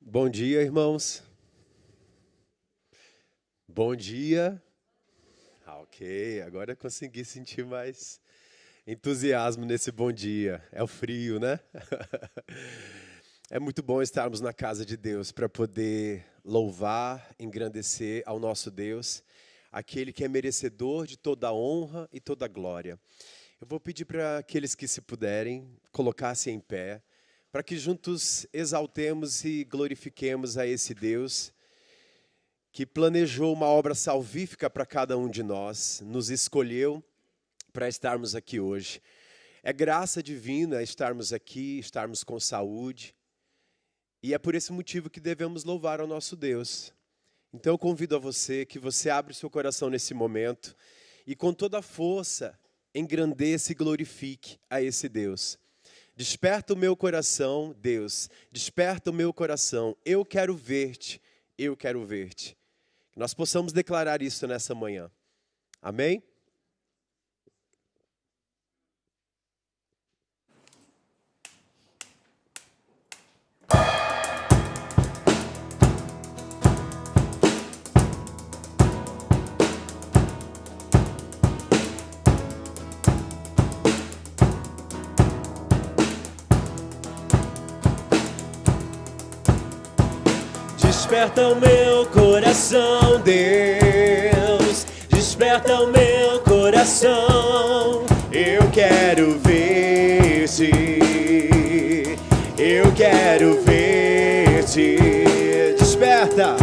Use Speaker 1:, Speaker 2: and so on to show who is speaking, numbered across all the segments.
Speaker 1: Bom dia, irmãos. Bom dia. Ok, agora eu consegui sentir mais entusiasmo nesse bom dia. É o frio, né? É muito bom estarmos na casa de Deus para poder louvar, engrandecer ao nosso Deus, aquele que é merecedor de toda a honra e toda a glória. Eu vou pedir para aqueles que, se puderem, colocassem em pé, para que juntos exaltemos e glorifiquemos a esse Deus que planejou uma obra salvífica para cada um de nós, nos escolheu para estarmos aqui hoje. É graça divina estarmos aqui, estarmos com saúde, e é por esse motivo que devemos louvar ao nosso Deus. Então eu convido a você que você abra o seu coração nesse momento e com toda a força engrandeça e glorifique a esse Deus. Desperta o meu coração, Deus, desperta o meu coração, eu quero ver-te, eu quero ver-te. Que nós possamos declarar isso nessa manhã. Amém?
Speaker 2: Desperta o meu coração, Deus, desperta o meu coração. Eu quero ver-te, eu quero ver-te. Desperta,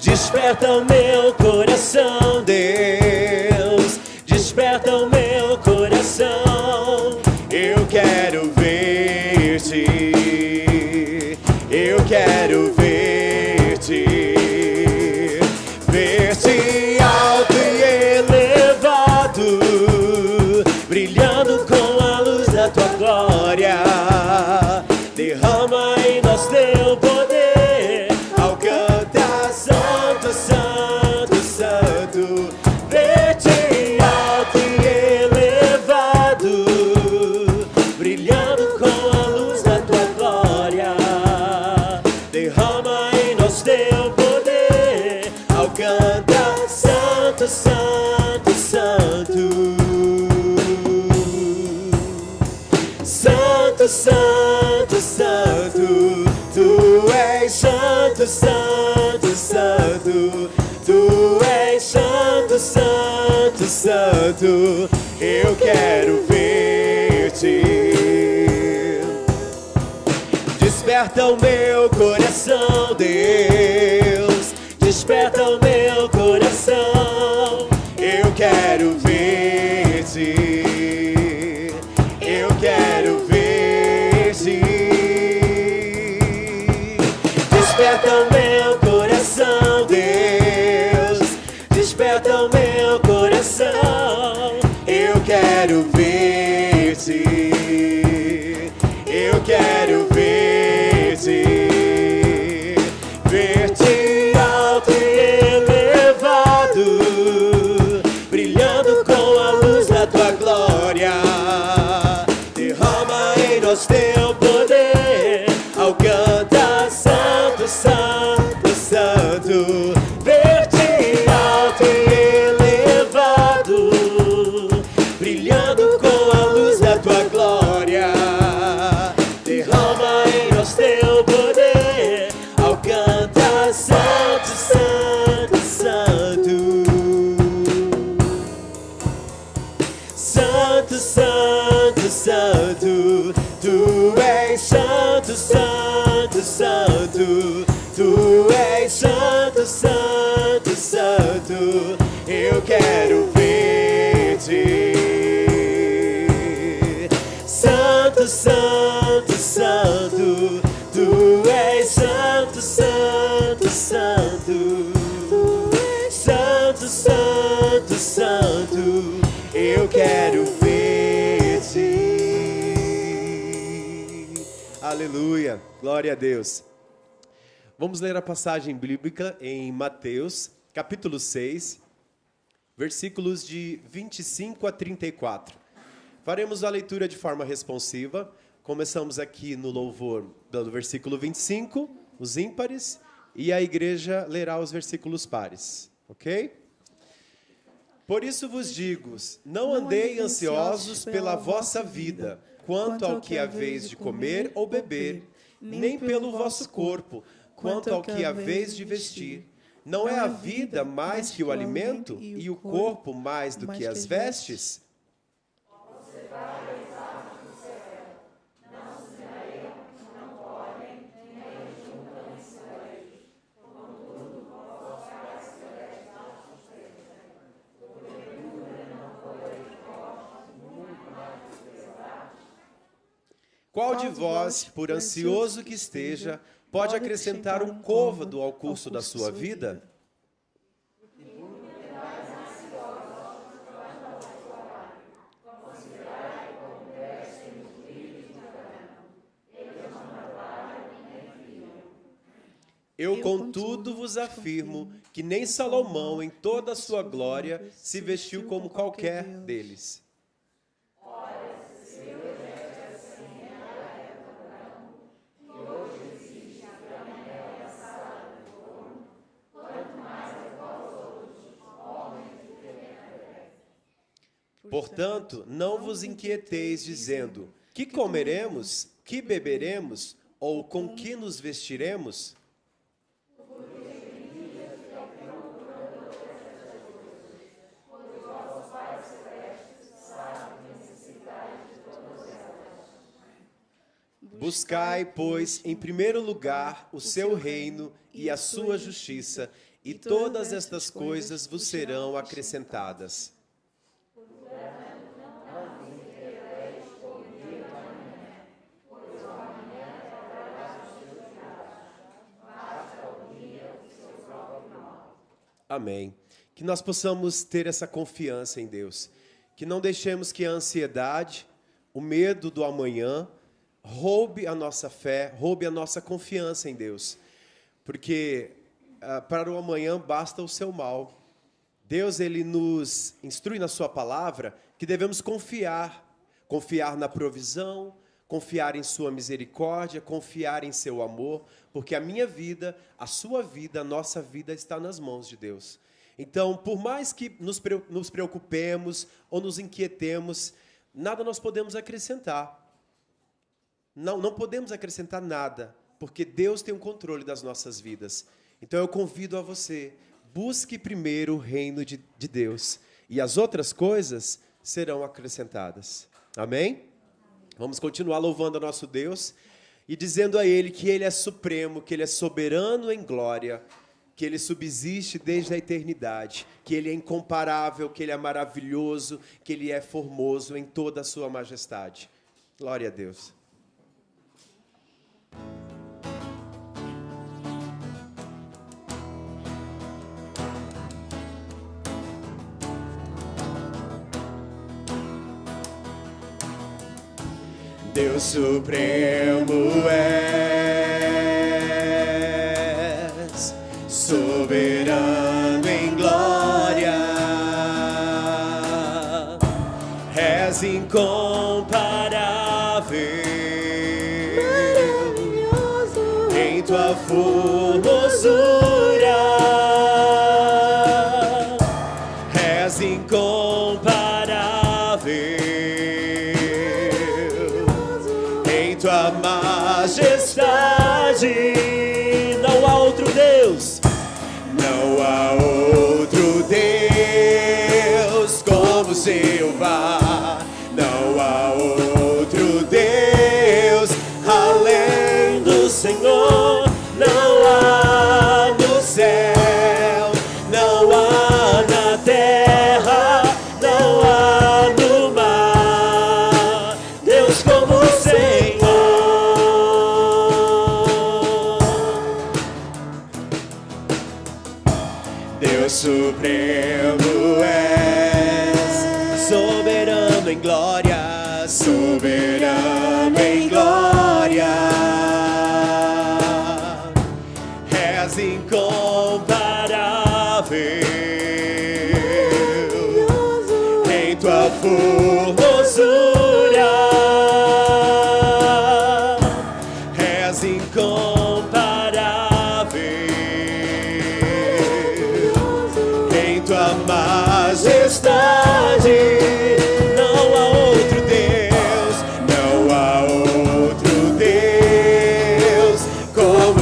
Speaker 2: desperta o meu coração, Deus, desperta o meu coração. Eu quero ver-te, eu quero ver-te, ver-te alto e elevado, brilhando com a luz da tua glória. Derrama em nós teu poder, ao cantar santo, santo, santo. Ver-te alto e elevado, brilhando com a luz da tua glória. Derrama em nós teu poder, ao cantar santo, santo, santo. Santo, santo, santo, tu és santo, santo, santo, tu és santo, santo, santo. Eu quero ver-te. Desperta o meu coração, Deus, desperta o meu coração. Eu quero ver-te, eu quero ver-te. Desperta o meu coração, Deus, desperta o meu coração. Eu quero ver-te, eu quero ver-te, ver-te alto e elevado, brilhando com a luz da tua glória. Derrama em nós teu poder, ao cantar santo, santo, santo. Ver-te alto e elevado, brilhando com a luz da tua glória. Derrama em nós teu poder, ao cantar santo, santo, santo. Santo, santo, santo, tu és santo, santo, santo, tu és santo, santo, santo. Eu quero ver-te. Santo, santo, santo, tu és santo, santo, santo, santo, santo, santo. Eu quero ver-te.
Speaker 1: Aleluia, glória a Deus. Vamos ler a passagem bíblica em Mateus, capítulo 6, versículos de 25 a 34. Faremos a leitura de forma responsiva. Começamos aqui no louvor do versículo 25 os ímpares, e a igreja lerá os versículos pares, ok? Por isso vos digo, não andei ansiosos pela vossa vida, quanto ao que haveis de comer ou beber, nem pelo vosso corpo, quanto ao que haveis de vestir. Não é a vida mais que o alimento, e o corpo mais do que as vestes? Qual de vós, por ansioso que esteja, pode acrescentar um côvado ao curso da sua vida? Eu, contudo, vos afirmo que nem Salomão, em toda a sua glória, se vestiu como qualquer deles. Portanto, não vos inquieteis, dizendo, que comeremos, que beberemos, ou com que nos vestiremos? Buscai, pois, em primeiro lugar o seu reino e a sua justiça, e todas estas coisas vos serão acrescentadas. Amém. Que nós possamos ter essa confiança em Deus. Que não deixemos que a ansiedade, o medo do amanhã, roube a nossa fé, roube a nossa confiança em Deus. Porque para o amanhã basta o seu mal. Deus, Ele nos instrui na sua palavra que devemos confiar. Confiar na provisão, confiar em sua misericórdia, confiar em seu amor, porque a minha vida, a sua vida, a nossa vida está nas mãos de Deus. Então, por mais que nos preocupemos ou nos inquietemos, nada nós podemos acrescentar. Não podemos acrescentar nada, porque Deus tem o controle das nossas vidas. Então, eu convido a você, busque primeiro o reino de Deus, e as outras coisas serão acrescentadas. Amém? Vamos continuar louvando a nosso Deus e dizendo a Ele que Ele é supremo, que Ele é soberano em glória, que Ele subsiste desde a eternidade, que Ele é incomparável, que Ele é maravilhoso, que Ele é formoso em toda a sua majestade. Glória a Deus. Deus supremo és, soberano em glória, és incomparável, maravilhoso em tua formosura, és incomparável. Tua majestade, não há outro Deus, não há outro Deus como Jeová, não há outro Deus além do Senhor, não há no céu, não há na terra, não há no mar, Deus como o Senhor. Deus supremo és, soberano em glória, soberano em glória, és incomparável em tua formosura, és incomparável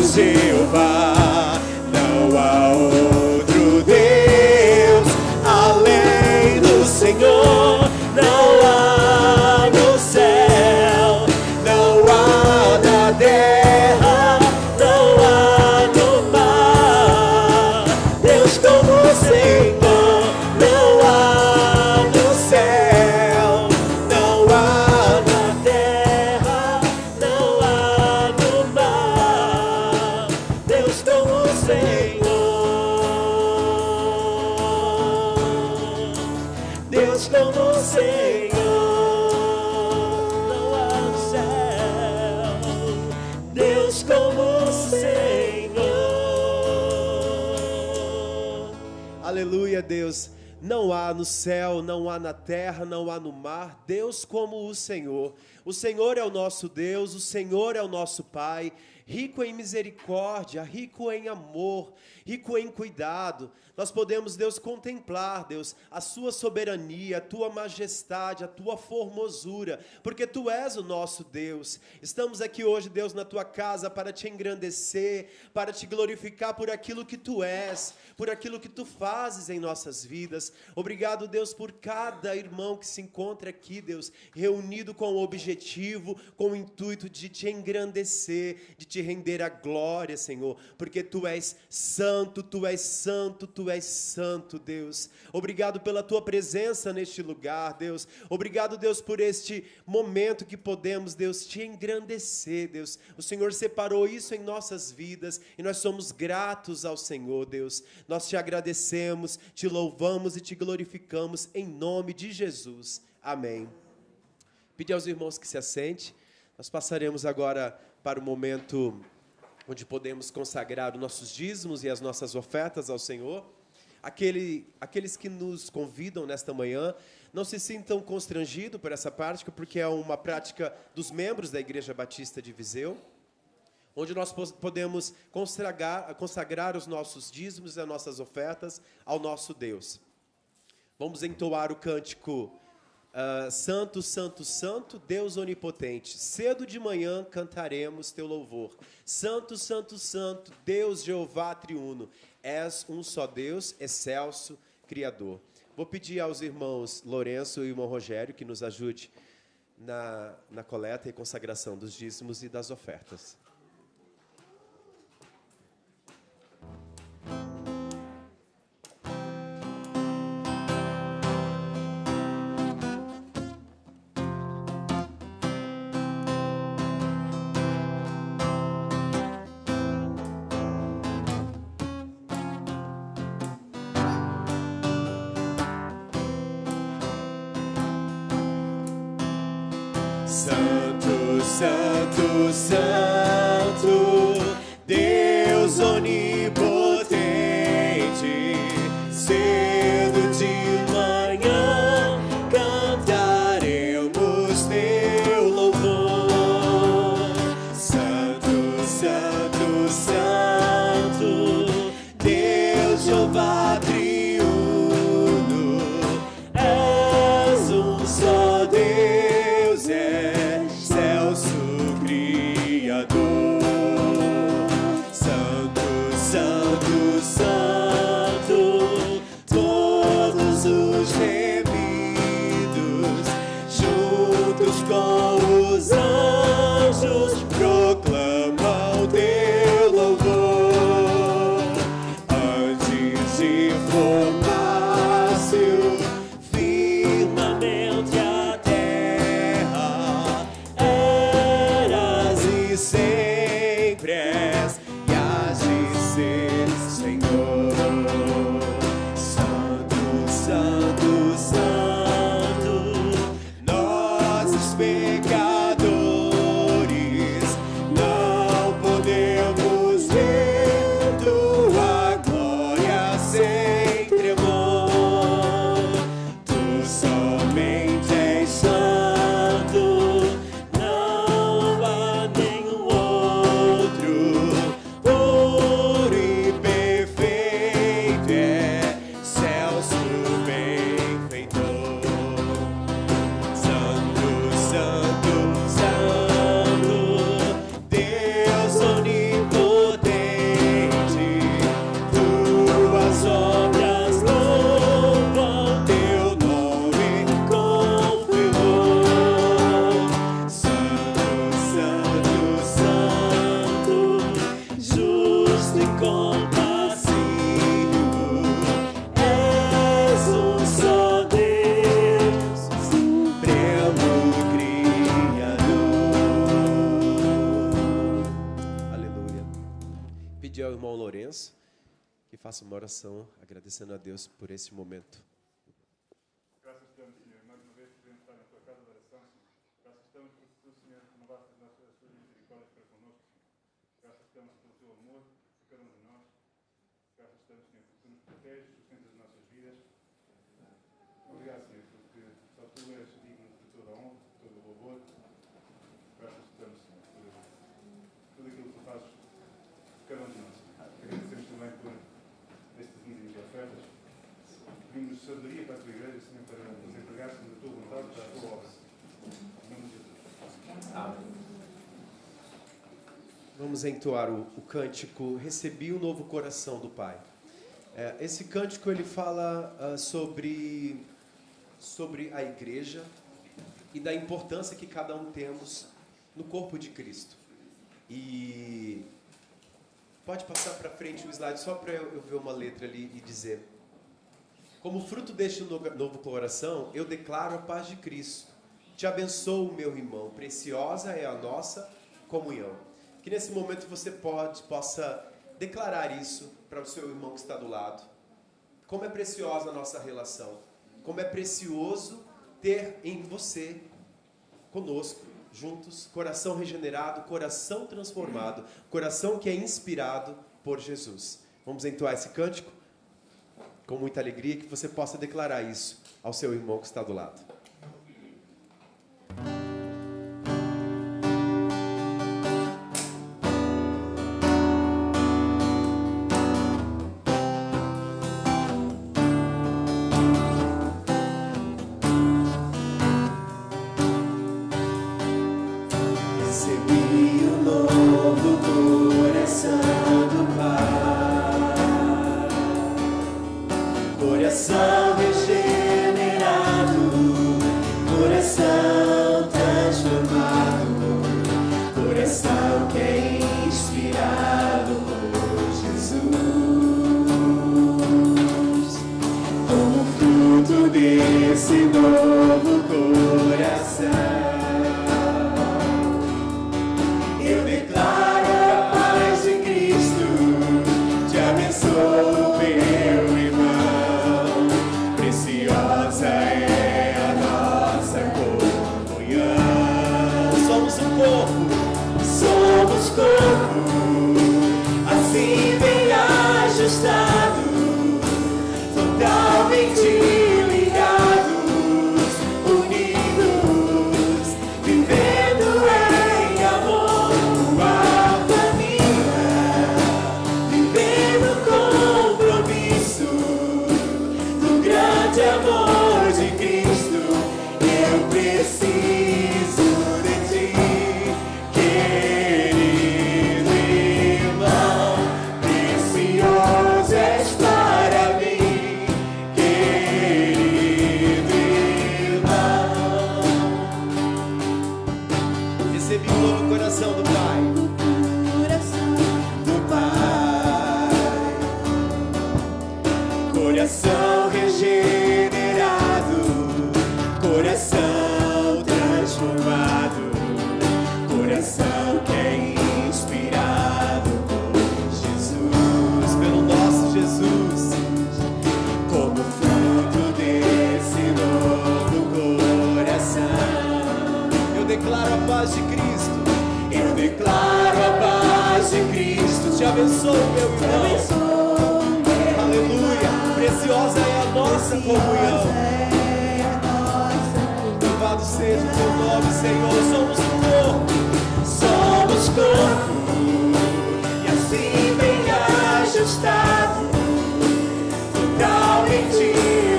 Speaker 2: Jeová, não há outro Deus além do Senhor. Não há no céu, não há na terra, não há no mar Deus como o Senhor. Não há no céu, não há na terra, não há no mar Deus como o Senhor. Deus como o Senhor. Não há no céu Deus como o Senhor.
Speaker 1: Aleluia, Deus. Não há no céu, não há na terra, não há no mar Deus como o Senhor. O Senhor é o nosso Deus, o Senhor é o nosso Pai, rico em misericórdia, rico em amor, rico em cuidado. Nós podemos, Deus, contemplar, Deus, a sua soberania, a tua majestade, a tua formosura, porque tu és o nosso Deus. Estamos aqui hoje, Deus, na tua casa para te engrandecer, para te glorificar por aquilo que tu és, por aquilo que tu fazes em nossas vidas. Obrigado, Deus, por cada irmão que se encontra aqui, Deus, reunido com o objetivo, com o intuito de te engrandecer, de te render a glória, Senhor, porque tu és santo, tu és santo, tu és santo, Deus. Obrigado pela tua presença neste lugar, Deus. Obrigado, Deus, por este momento que podemos, Deus, te engrandecer, Deus. O Senhor separou isso em nossas vidas e nós somos gratos ao Senhor, Deus. Nós te agradecemos, te louvamos e te glorificamos em nome de Jesus. Amém. Pedir aos irmãos que se assente. Nós passaremos agora para o momento onde podemos consagrar os nossos dízimos e as nossas ofertas ao Senhor. Aqueles que nos convidam nesta manhã, não se sintam constrangidos por essa prática, porque é uma prática dos membros da Igreja Batista de Viseu, onde nós podemos consagrar os nossos dízimos e as nossas ofertas ao nosso Deus. Vamos entoar o cântico Santo, Santo, Santo, Deus onipotente. Cedo de manhã cantaremos teu louvor. Santo, Santo, Santo, Deus Jeová triuno. És um só Deus, excelso, Criador. Vou pedir aos irmãos Lourenço e irmão Rogério que nos ajude na coleta e consagração dos dízimos e das ofertas.
Speaker 2: Santo, Santo, Santo, Deus onipotente, cedo de manhã cantaremos teu louvor. Santo, Santo, Santo, Deus Jeová triuno, és um só Deus, excelso Criador. Santo, Santo, Santo, todos os remidos, juntos com os anjos, proclamam teu louvor. Antes de
Speaker 1: pedir ao irmão Lourenço que faça uma oração agradecendo a Deus por esse momento.
Speaker 3: Graças te damos, Senhor, mais uma vez podemos estar na tua casa de oração, Senhor. Graças te damos porque tu, Senhor, renovaste as tuas misericórdias para connosco, Senhor. Graças te damos pelo teu amor por cada um de nós. Graças te damos, Senhor, porque tu nos proteges, sustentas as nossas vidas. Obrigado, Senhor, porque só tu és digno de toda a honra, de todo o louvor. Graças te damos, Senhor, por tudo aquilo que tu fazes por cada um de nós. Agradecemos também por este dízimo de ofertas. Pedimos sabedoria para a tua igreja, Senhor, para nos entregarmos da tua vontade para a tua obra. Em nome de Jesus.
Speaker 1: Amém. Vamos entoar o cântico Recebi um Novo Coração do Pai. Esse cântico ele fala sobre a igreja e da importância que cada um temos no corpo de Cristo. E pode passar para frente o slide só para eu ver uma letra ali e dizer: como fruto deste novo coração, eu declaro a paz de Cristo. Te abençoo, meu irmão, preciosa é a nossa comunhão. Que nesse momento você possa declarar isso para o seu irmão que está do lado. Como é preciosa a nossa relação. Como é precioso ter em você, conosco, juntos, coração regenerado, coração transformado, coração que é inspirado por Jesus. Vamos entoar esse cântico com muita alegria, que você possa declarar isso ao seu irmão que está do lado.
Speaker 2: Recebi um novo coração do Pai, coração regenerado, coração transformado, coração que é inspirado por Jesus. Como fruto desse novo coração, eu declaro a paz de Cristo, te abençoo, meu irmão, preciosa é a nossa comunhão. Somos um corpo, assim bem ajustado, totalmente ligados, unidos, vivendo em amor, uma família, vivendo compromisso do grande amor de Cristo. Eu preciso de ti, querido irmão, precioso és para mim, querido irmão.
Speaker 1: Recebi um novo coração do Pai.
Speaker 2: Do Pai, coração regenerado, coração transformado, coração que é inspirado por Jesus,
Speaker 1: Pelo nosso Jesus.
Speaker 2: como fruto desse novo coração.
Speaker 1: Eu declaro a paz de Cristo.
Speaker 2: Eu declaro a paz de Cristo,
Speaker 1: Te abençoo, meu irmão. Aleluia. Preciosa é a nossa comunhão. Louvado seja o teu nome, Senhor.
Speaker 2: Somos corpo, e assim bem ajustado, totalmente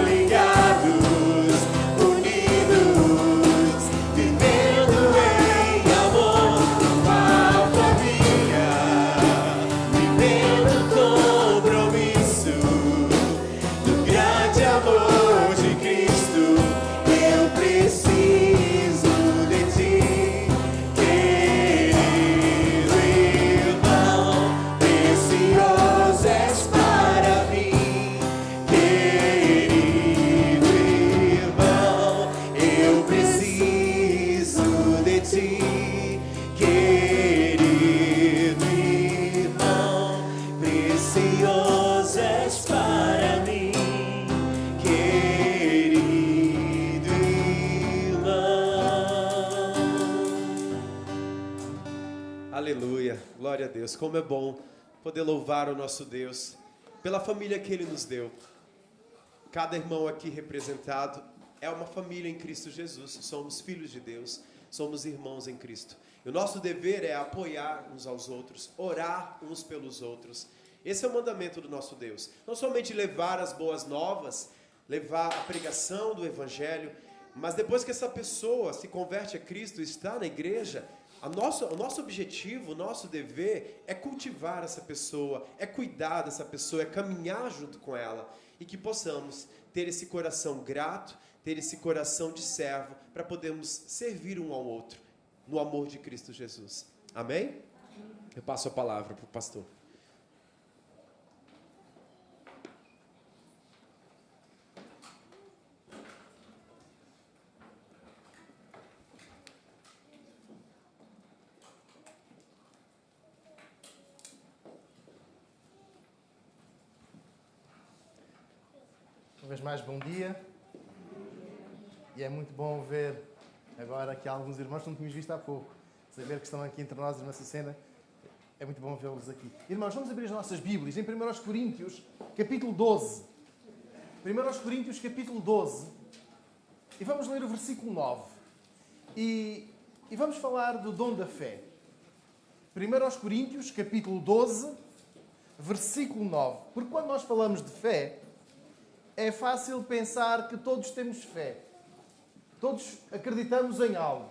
Speaker 2: ligados, unidos, vivendo em amor, uma família, vivendo compromisso do grande amor de Cristo. Eu preciso de ti, querido irmão.
Speaker 1: Deus. Como é bom poder louvar o nosso Deus pela família que Ele nos deu. Cada irmão aqui representado é uma família em Cristo Jesus. Somos filhos de Deus, somos irmãos em Cristo. E o nosso dever é apoiar uns aos outros, orar uns pelos outros. Esse é o mandamento do nosso Deus. Não somente levar as boas novas, levar a pregação do Evangelho, mas depois que essa pessoa se converte a Cristo e está na igreja, o nosso objetivo, o nosso dever é cultivar essa pessoa, é cuidar dessa pessoa, é caminhar junto com ela. E que possamos ter esse coração grato, ter esse coração de servo, para podermos servir um ao outro, no amor de Cristo Jesus. Amém? Eu passo a palavra para o pastor.
Speaker 4: Uma vez mais, bom dia. E é muito bom ver agora que alguns irmãos que não tínhamos visto há pouco. Saber que estão aqui entre nós nessa cena. É muito bom vê-los aqui. Irmãos, vamos abrir as nossas Bíblias em 1 Coríntios, capítulo 12. 1 Coríntios, capítulo 12. E vamos ler o versículo 9. E vamos falar do dom da fé. 1 Coríntios, capítulo 12, versículo 9. Porque quando nós falamos de fé, é fácil pensar que todos temos fé. Todos acreditamos em algo.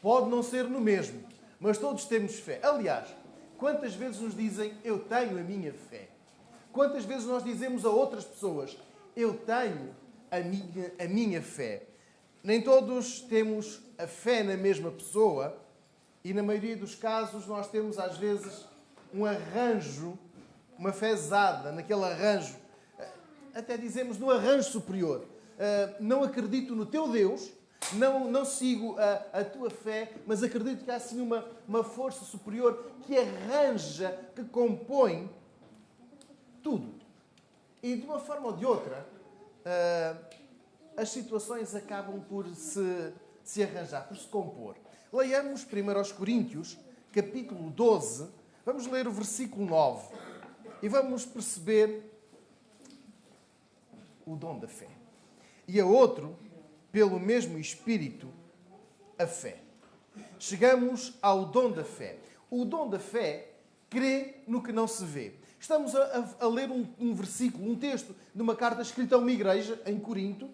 Speaker 4: Pode não ser no mesmo, mas todos temos fé. Aliás, quantas vezes nos dizem, eu tenho a minha fé? Quantas vezes nós dizemos a outras pessoas, eu tenho a minha fé? Nem todos temos a fé na mesma pessoa e, na maioria dos casos, nós temos, às vezes, um arranjo, uma fezada naquele arranjo. Até dizemos no arranjo superior. Não acredito no teu Deus, não sigo a tua fé, mas acredito que há assim uma força superior que arranja, que compõe tudo. E de uma forma ou de outra, as situações acabam por se arranjar, por se compor. Leiamos 1 Coríntios, capítulo 12, vamos ler o versículo 9 e vamos perceber o dom da fé. E a outro, pelo mesmo Espírito, a fé. Chegamos ao dom da fé. O dom da fé crê no que não se vê. Estamos a ler um versículo, um texto de uma carta escrita a uma igreja em Corinto,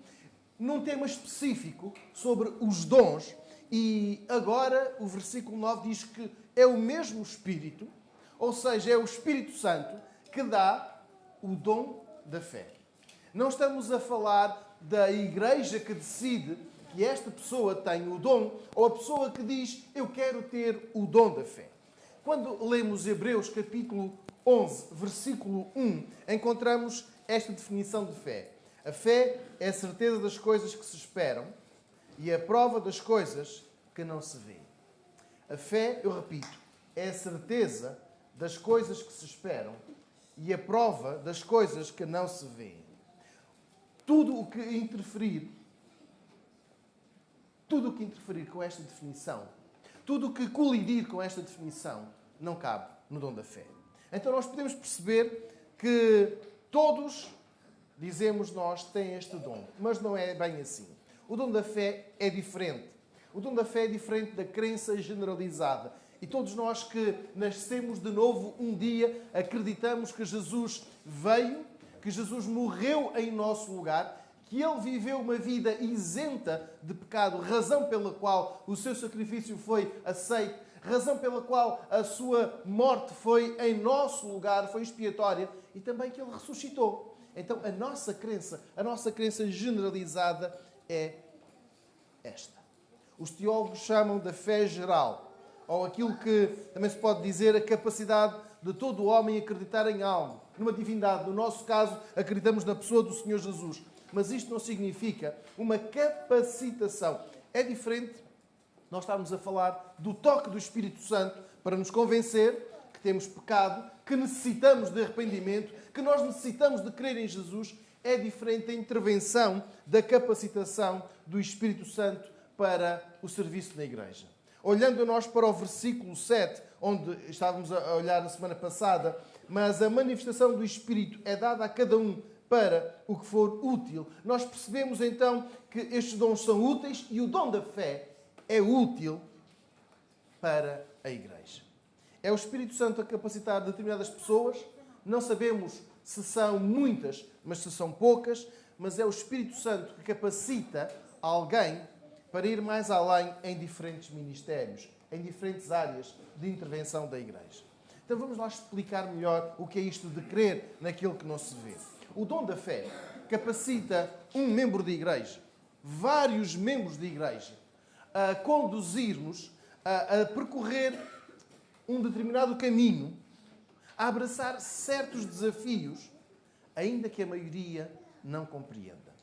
Speaker 4: num tema específico sobre os dons. E agora o versículo 9 diz que é o mesmo Espírito, ou seja, é o Espírito Santo que dá o dom da fé. Não estamos a falar da igreja que decide que esta pessoa tem o dom, ou a pessoa que diz, eu quero ter o dom da fé. Quando lemos Hebreus capítulo 11, versículo 1, encontramos esta definição de fé. A fé é a certeza das coisas que se esperam e a prova das coisas que não se vê. A fé, eu repito, é a certeza das coisas que se esperam e a prova das coisas que não se vê. Tudo o que interferir com esta definição, tudo o que colidir com esta definição, não cabe no dom da fé. Então nós podemos perceber que todos, dizemos nós, têm este dom, mas não é bem assim. O dom da fé é diferente. O dom da fé é diferente da crença generalizada. E todos nós que nascemos de novo um dia, acreditamos que Jesus veio, que Jesus morreu em nosso lugar, que Ele viveu uma vida isenta de pecado, razão pela qual o seu sacrifício foi aceito, razão pela qual a sua morte foi em nosso lugar, foi expiatória, e também que Ele ressuscitou. Então a nossa crença generalizada é esta. Os teólogos chamam da fé geral, ou aquilo que também se pode dizer a capacidade de todo o homem acreditar em algo, numa divindade. No nosso caso, acreditamos na pessoa do Senhor Jesus. Mas isto não significa uma capacitação. É diferente nós estarmos a falar do toque do Espírito Santo para nos convencer que temos pecado, que necessitamos de arrependimento, que nós necessitamos de crer em Jesus. É diferente a intervenção da capacitação do Espírito Santo para o serviço na igreja. Olhando nós para o versículo 7, onde estávamos a olhar na semana passada, mas a manifestação do Espírito é dada a cada um para o que for útil. Nós percebemos então que estes dons são úteis e o dom da fé é útil para a Igreja. É o Espírito Santo a capacitar determinadas pessoas, não sabemos se são muitas, mas se são poucas, mas é o Espírito Santo que capacita alguém para ir mais além em diferentes ministérios, em diferentes áreas de intervenção da Igreja. Então vamos lá explicar melhor o que é isto de crer naquilo que não se vê. O dom da fé capacita um membro de Igreja, vários membros de Igreja, a conduzir-nos, a percorrer um determinado caminho, a abraçar certos desafios, ainda que a maioria não compreenda.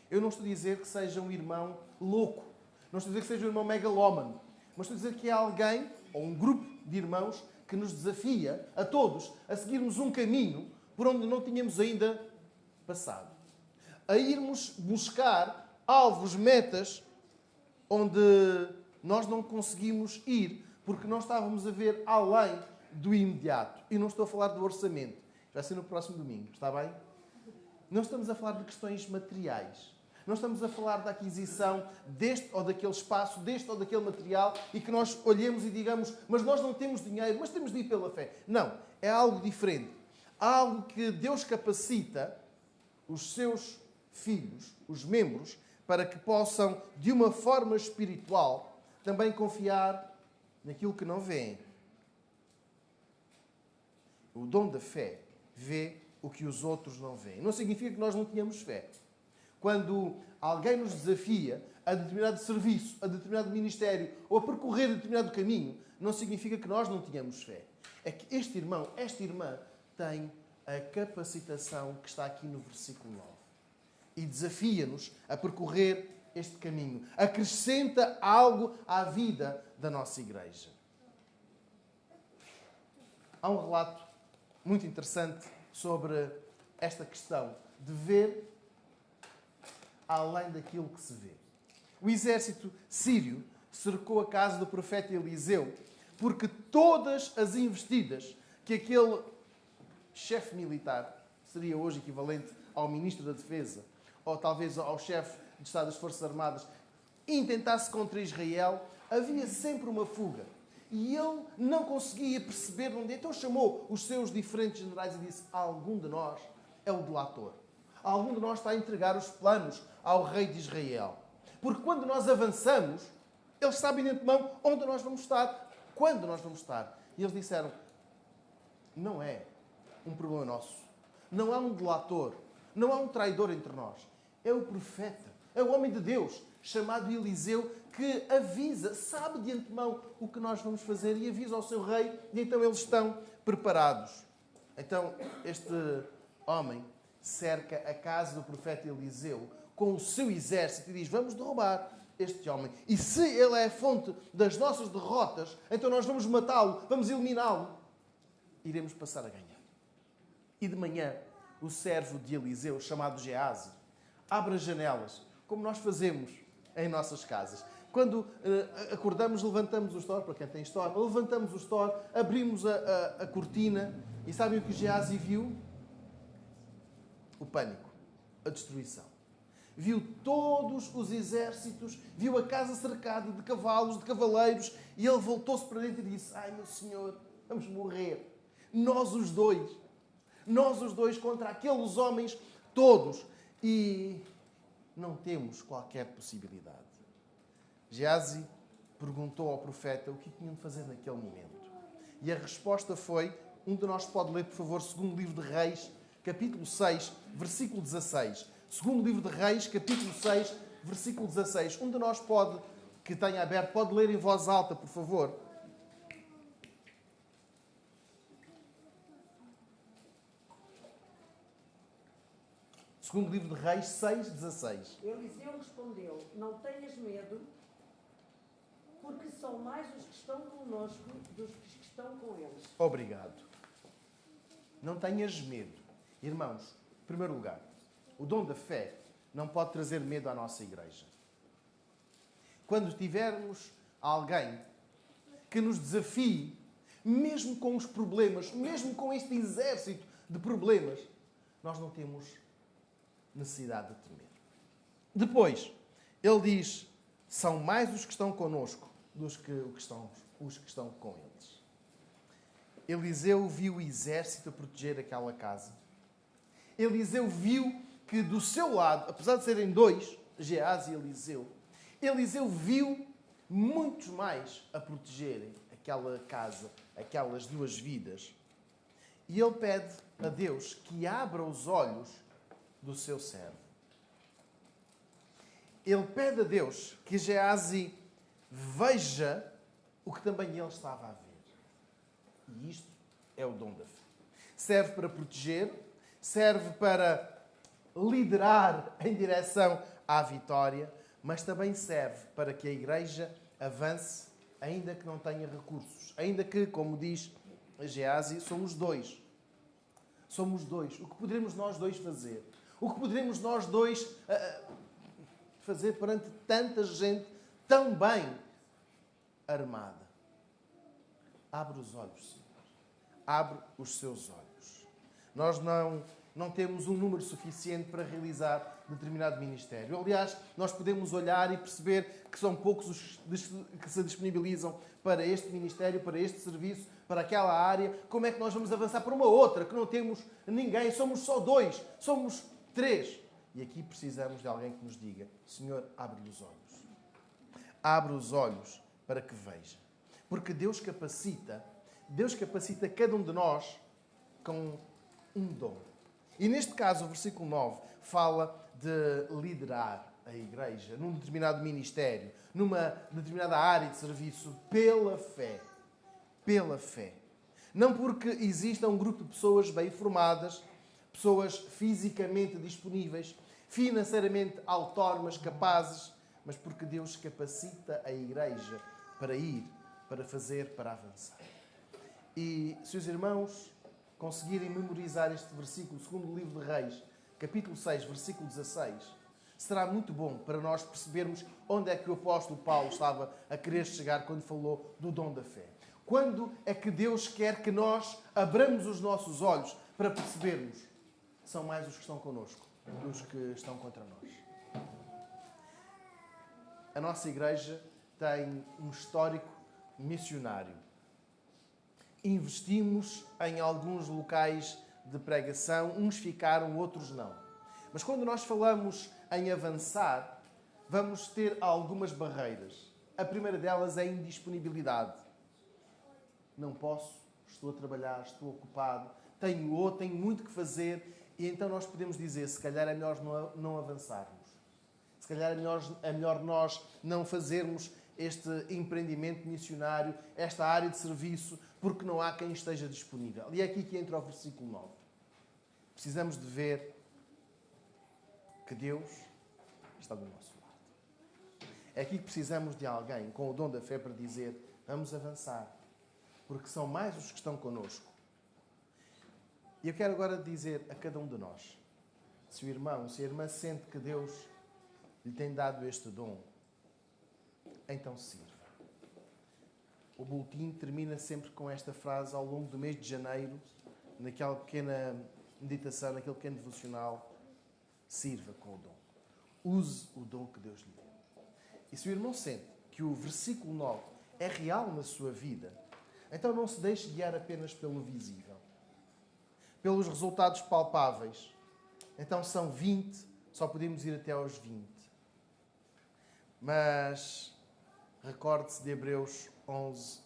Speaker 4: Eu não estou a dizer que seja um irmão louco, não estou a dizer que seja um irmão megalómano, mas estou a dizer que é alguém, ou um grupo de irmãos, que nos desafia, a todos, a seguirmos um caminho por onde não tínhamos ainda passado. A irmos buscar alvos, metas, onde nós não conseguimos ir, porque não estávamos a ver além do imediato. E não estou a falar do orçamento. Vai ser no próximo domingo, está bem? Não estamos a falar de questões materiais. Não estamos a falar da aquisição deste ou daquele espaço, deste ou daquele material, e que nós olhemos e digamos, mas nós não temos dinheiro, mas temos de ir pela fé. Não, é algo diferente. Algo que Deus capacita os seus filhos, os membros, para que possam, de uma forma espiritual, também confiar naquilo que não veem. O dom da fé vê o que os outros não veem. Não significa que nós não tenhamos fé. Quando alguém nos desafia a determinado serviço, a determinado ministério ou a percorrer determinado caminho, não significa que nós não tenhamos fé. É que este irmão, esta irmã, tem a capacitação que está aqui no versículo 9. E desafia-nos a percorrer este caminho. Acrescenta algo à vida da nossa igreja. Há um relato muito interessante sobre esta questão de ver além daquilo que se vê. O exército sírio cercou a casa do profeta Eliseu porque todas as investidas que aquele chefe militar, seria hoje equivalente ao ministro da Defesa, ou talvez ao chefe de Estado das Forças Armadas, intentasse contra Israel, havia sempre uma fuga. E ele não conseguia perceber onde. Então chamou os seus diferentes generais e disse: algum de nós é o delator. Algum de nós está a entregar os planos ao rei de Israel. Porque quando nós avançamos, eles sabem de antemão onde nós vamos estar, quando nós vamos estar. E eles disseram: não é um problema nosso. Não há um delator. Não há um traidor entre nós. É o profeta. É o homem de Deus, chamado Eliseu, que avisa, sabe de antemão o que nós vamos fazer e avisa ao seu rei, e então eles estão preparados. Então, este homem cerca a casa do profeta Eliseu com o seu exército e diz: vamos derrubar este homem. E se ele é a fonte das nossas derrotas, então nós vamos matá-lo, vamos eliminá-lo. Iremos passar a ganhar. E de manhã, o servo de Eliseu, chamado Geazi, abre as janelas, como nós fazemos em nossas casas. Quando acordamos, levantamos o store, para quem tem store, levantamos o store, abrimos a cortina e sabem o que Geazi viu? O pânico, a destruição. Viu todos os exércitos, viu a casa cercada de cavalos, de cavaleiros, e ele voltou-se para dentro e disse: ai, meu senhor, vamos morrer. Nós os dois contra aqueles homens todos. E não temos qualquer possibilidade. Geazi perguntou ao profeta o que tinham de fazer naquele momento. E a resposta foi, um de nós pode ler, por favor, segundo livro de Reis, capítulo 6, versículo 16. Segundo livro de Reis, capítulo 6, versículo 16. Um de nós pode, que tenha aberto, pode ler em voz alta, por favor. Segundo livro de Reis 6, 16.
Speaker 5: Eliseu respondeu: não tenhas medo, porque são mais os que estão conosco dos que estão com eles.
Speaker 4: Obrigado. Não tenhas medo. Irmãos, em primeiro lugar, o dom da fé não pode trazer medo à nossa igreja. Quando tivermos alguém que nos desafie, mesmo com os problemas, mesmo com este exército de problemas, nós não temos necessidade de temer. Depois, ele diz, são mais os que estão connosco dos que os que estão com eles. Eliseu viu o exército a proteger aquela casa. Eliseu viu que do seu lado, apesar de serem dois, Geazi e Eliseu, Eliseu viu muitos mais a protegerem aquela casa, aquelas duas vidas. E ele pede a Deus que abra os olhos do seu servo. Ele pede a Deus que Geazi veja o que também ele estava a ver. E isto é o dom da fé. Serve para proteger, serve para liderar em direção à vitória, mas também serve para que a igreja avance, ainda que não tenha recursos. Ainda que, como diz Geazi, somos dois. Somos dois. O que poderemos nós dois fazer? O que poderemos nós dois fazer perante tanta gente tão bem armada? Abre os olhos, Senhor. Abre os seus olhos. Nós não temos um número suficiente para realizar determinado ministério. Aliás, nós podemos olhar e perceber que são poucos os que se disponibilizam para este ministério, para este serviço, para aquela área. Como é que nós vamos avançar para uma outra que não temos ninguém? Somos só dois, somos três. E aqui precisamos de alguém que nos diga, Senhor, abre-lhe os olhos. Abre os olhos para que veja. Porque Deus capacita cada um de nós com um dom. E neste caso, o versículo 9 fala de liderar a igreja num determinado ministério, numa determinada área de serviço, pela fé. Pela fé. Não porque exista um grupo de pessoas bem formadas, pessoas fisicamente disponíveis, financeiramente autónomas, capazes, mas porque Deus capacita a igreja para ir, para fazer, para avançar. E se os irmãos conseguirem memorizar este versículo, segundo o livro de Reis, capítulo 6, versículo 16, será muito bom para nós percebermos onde é que o apóstolo Paulo estava a querer chegar quando falou do dom da fé. Quando é que Deus quer que nós abramos os nossos olhos para percebermos são mais os que estão connosco dos que estão contra nós? A nossa igreja tem um histórico missionário. Investimos em alguns locais de pregação, uns ficaram, outros não. Mas quando nós falamos em avançar, vamos ter algumas barreiras. A primeira delas é a indisponibilidade. Não posso, estou a trabalhar, estou ocupado, tenho muito que fazer, e então nós podemos dizer, se calhar é melhor não avançarmos. Se calhar é melhor nós não fazermos este empreendimento missionário, esta área de serviço, porque não há quem esteja disponível. E é aqui que entra o versículo 9. Precisamos de ver que Deus está do nosso lado. É aqui que precisamos de alguém com o dom da fé para dizer, vamos avançar, porque são mais os que estão connosco. E eu quero agora dizer a cada um de nós, se o irmão, se a irmã sente que Deus lhe tem dado este dom, então sirva. O boletim termina sempre com esta frase ao longo do mês de janeiro, naquela pequena meditação, naquele pequeno devocional, sirva com o dom. Use o dom que Deus lhe deu. E se o irmão sente que o versículo 9 é real na sua vida, então não se deixe guiar apenas pelo visível, pelos resultados palpáveis. Então são 20, só podemos ir até aos 20. Mas recorde-se de Hebreus 11:1.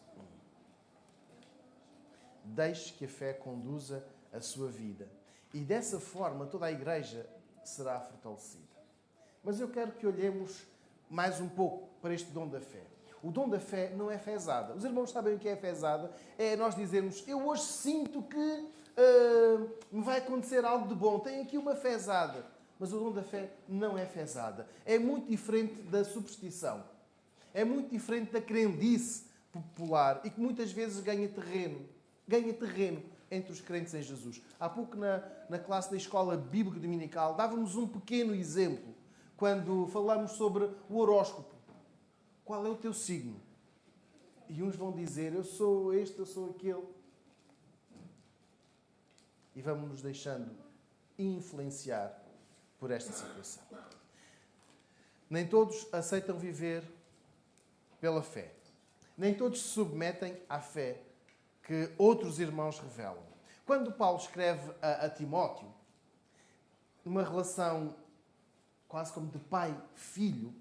Speaker 4: Deixe que a fé conduza a sua vida. E dessa forma toda a igreja será fortalecida. Mas eu quero que olhemos mais um pouco para este dom da fé. O dom da fé não é fezada. Os irmãos sabem o que é fezada? É nós dizermos, eu hoje sinto que me vai acontecer algo de bom. Tenho aqui uma fezada. Mas o dom da fé não é fezada. É muito diferente da superstição. É muito diferente da crendice popular e que muitas vezes ganha terreno entre os crentes em Jesus. Há pouco na classe da escola bíblica dominical dávamos um pequeno exemplo quando falamos sobre o horóscopo. Qual é o teu signo? E uns vão dizer, eu sou este, eu sou aquele. E vamos nos deixando influenciar por esta situação. Nem todos aceitam viver pela fé. Nem todos se submetem à fé que outros irmãos revelam. Quando Paulo escreve a Timóteo, numa relação quase como de pai-filho,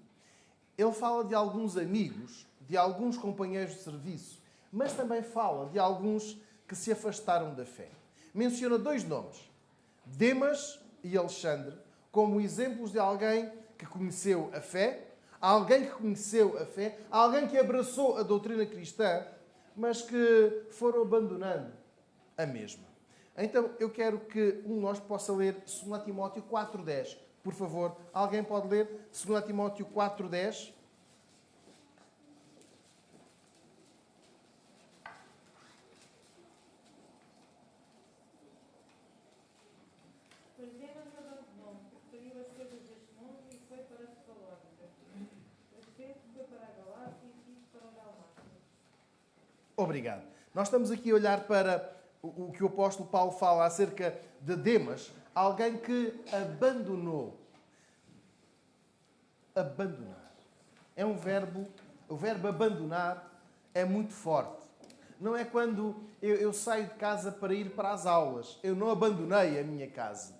Speaker 4: ele fala de alguns amigos, de alguns companheiros de serviço, mas também fala de alguns que se afastaram da fé. Menciona 2 nomes, Demas e Alexandre, como exemplos de alguém que conheceu a fé, alguém que conheceu a fé, alguém que abraçou a doutrina cristã, mas que foram abandonando a mesma. Então, eu quero que um de nós possa ler 2 Timóteo 4,10. Por favor, alguém pode ler 2 Timóteo 4,10?
Speaker 6: Pois Demas abandonou, preferiu as coisas deste mundo e foi para a Tessalónica. Efeso foi para a Galácia e Tito para a Dalmácia.
Speaker 4: Obrigado. Nós estamos aqui a olhar para o que o apóstolo Paulo fala acerca de Demas, alguém que abandonou. Abandonar. É um verbo, o verbo abandonar é muito forte. Não é quando eu saio de casa para ir para as aulas. Eu não abandonei a minha casa.